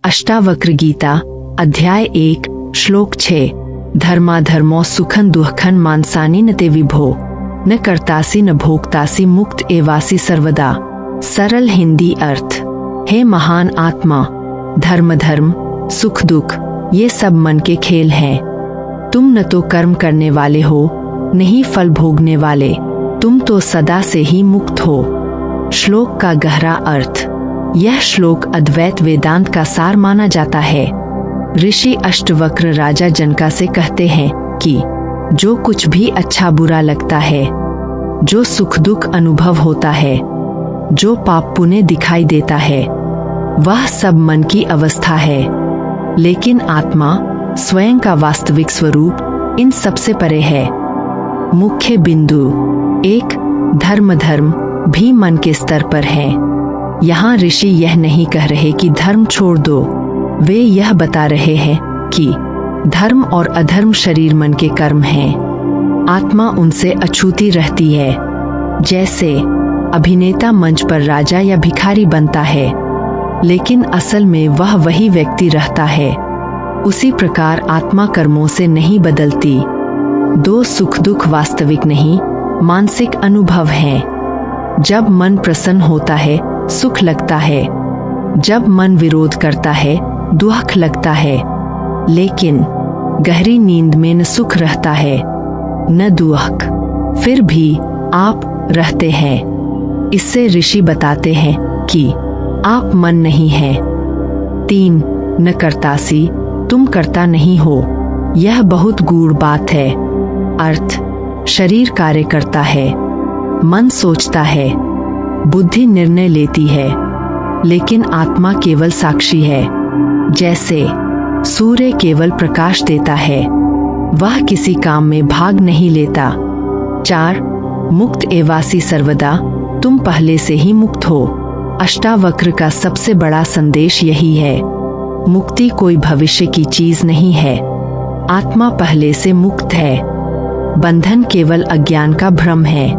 अष्टावक्र गीता अध्याय 1 श्लोक 6 धर्माधर्मो सुखन दुःखन मानसानि न ते विभो न कर्तासी न भोक्तासी मुक्त एवासी सर्वदा। सरल हिंदी अर्थ। हे महान आत्मा, धर्म सुख दुख ये सब मन के खेल हैं। तुम न तो कर्म करने वाले हो, नहीं फल भोगने वाले, तुम तो सदा से ही मुक्त हो। श्लोक का गहरा अर्थ। यह श्लोक अद्वैत वेदांत का सार माना जाता है। ऋषि अष्टवक्र राजा जनका से कहते हैं कि जो कुछ भी अच्छा बुरा लगता है, जो सुख दुख अनुभव होता है, जो पाप पुण्य दिखाई देता है, वह सब मन की अवस्था है। लेकिन आत्मा स्वयं का वास्तविक स्वरूप इन सबसे परे है। मुख्य बिंदु 1 धर्म भी मन के स्तर पर है। यहाँ ऋषि यह नहीं कह रहे कि धर्म छोड़ दो, वे यह बता रहे हैं कि धर्म और अधर्म शरीर मन के कर्म हैं। आत्मा उनसे अछूती रहती है। जैसे अभिनेता मंच पर राजा या भिखारी बनता है, लेकिन असल में वह वही व्यक्ति रहता है। उसी प्रकार आत्मा कर्मों से नहीं बदलती। 2 सुख दुख वास्तविक नहीं, मानसिक अनुभव हैं। जब मन प्रसन्न होता है सुख लगता है, जब मन विरोध करता है दुख लगता है। लेकिन गहरी नींद में न सुख रहता है न दुख, फिर भी आप रहते हैं। इससे ऋषि बताते हैं कि आप मन नहीं है। 3 न कर्तासी, तुम कर्ता नहीं हो। यह बहुत गूढ़ बात है। अर्थ शरीर कार्य करता है, मन सोचता है, बुद्धि निर्णय लेती है, लेकिन आत्मा केवल साक्षी है। जैसे सूर्य केवल प्रकाश देता है, वह किसी काम में भाग नहीं लेता। 4 मुक्त एवासी सर्वदा, तुम पहले से ही मुक्त हो। अष्टावक्र का सबसे बड़ा संदेश यही है। मुक्ति कोई भविष्य की चीज नहीं है। आत्मा पहले से मुक्त है। बंधन केवल अज्ञान का भ्रम है।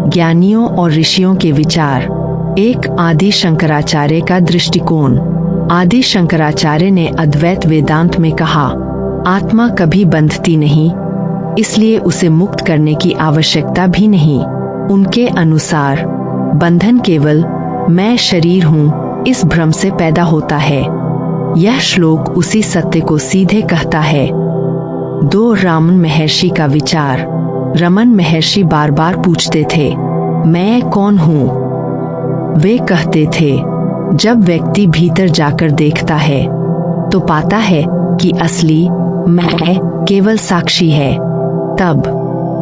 ज्ञानियों और ऋषियों के विचार। 1 आदि शंकराचार्य का दृष्टिकोण। आदि शंकराचार्य ने अद्वैत वेदांत में कहा, आत्मा कभी बंधती नहीं, इसलिए उसे मुक्त करने की आवश्यकता भी नहीं। उनके अनुसार बंधन केवल मैं शरीर हूँ इस भ्रम से पैदा होता है। यह श्लोक उसी सत्य को सीधे कहता है। 2 रमन महर्षि का विचार। रमन महर्षि बार बार पूछते थे, मैं कौन हूँ? वे कहते थे, जब व्यक्ति भीतर जाकर देखता है तो पाता है कि असली मैं केवल साक्षी है। तब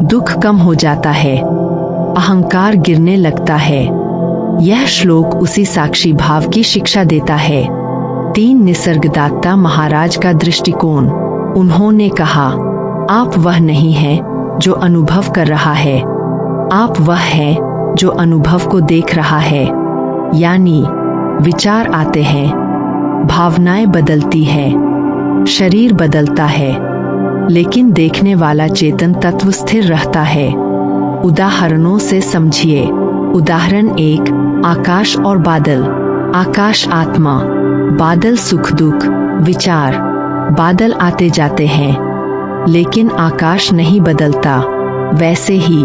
दुख कम हो जाता है, अहंकार गिरने लगता है। यह श्लोक उसी साक्षी भाव की शिक्षा देता है। 3 निसर्गदाता महाराज का दृष्टिकोण। उन्होंने कहा, आप वह नहीं है जो अनुभव कर रहा है, आप वह है जो अनुभव को देख रहा है। यानी विचार आते हैं, भावनाएं बदलती है, शरीर बदलता है, लेकिन देखने वाला चेतन तत्व स्थिर रहता है। उदाहरणों से समझिए। उदाहरण 1 आकाश और बादल। आकाश आत्मा, बादल सुख दुख विचार। बादल आते जाते हैं, लेकिन आकाश नहीं बदलता। वैसे ही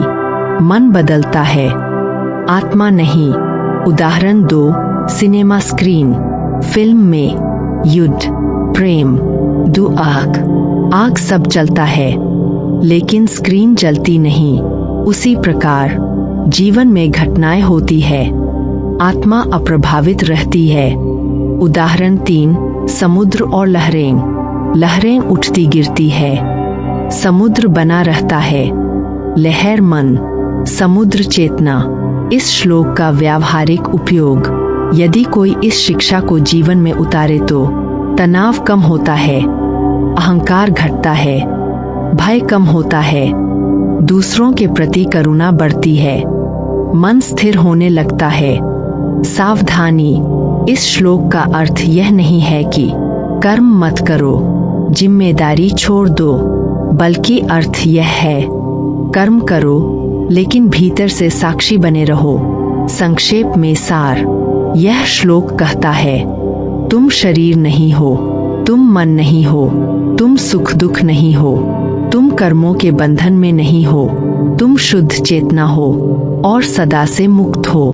मन बदलता है, आत्मा नहीं। उदाहरण 2 सिनेमा स्क्रीन। फिल्म में युद्ध, प्रेम, आग सब चलता है, लेकिन स्क्रीन जलती नहीं। उसी प्रकार जीवन में घटनाएं होती है, आत्मा अप्रभावित रहती है। उदाहरण 3 समुद्र और लहरें। लहरें उठती गिरती है, समुद्र बना रहता है। लहर मन, समुद्र चेतना। इस श्लोक का व्यावहारिक उपयोग। यदि कोई इस शिक्षा को जीवन में उतारे तो तनाव कम होता है, अहंकार घटता है, भय कम होता है, दूसरों के प्रति करुणा बढ़ती है, मन स्थिर होने लगता है। सावधानी। इस श्लोक का अर्थ यह नहीं है कि कर्म मत करो, जिम्मेदारी छोड़ दो, बल्कि अर्थ यह है, कर्म करो लेकिन भीतर से साक्षी बने रहो। संक्षेप में सार। यह श्लोक कहता है, तुम शरीर नहीं हो, तुम मन नहीं हो, तुम सुख दुख नहीं हो, तुम कर्मों के बंधन में नहीं हो, तुम शुद्ध चेतना हो और सदा से मुक्त हो।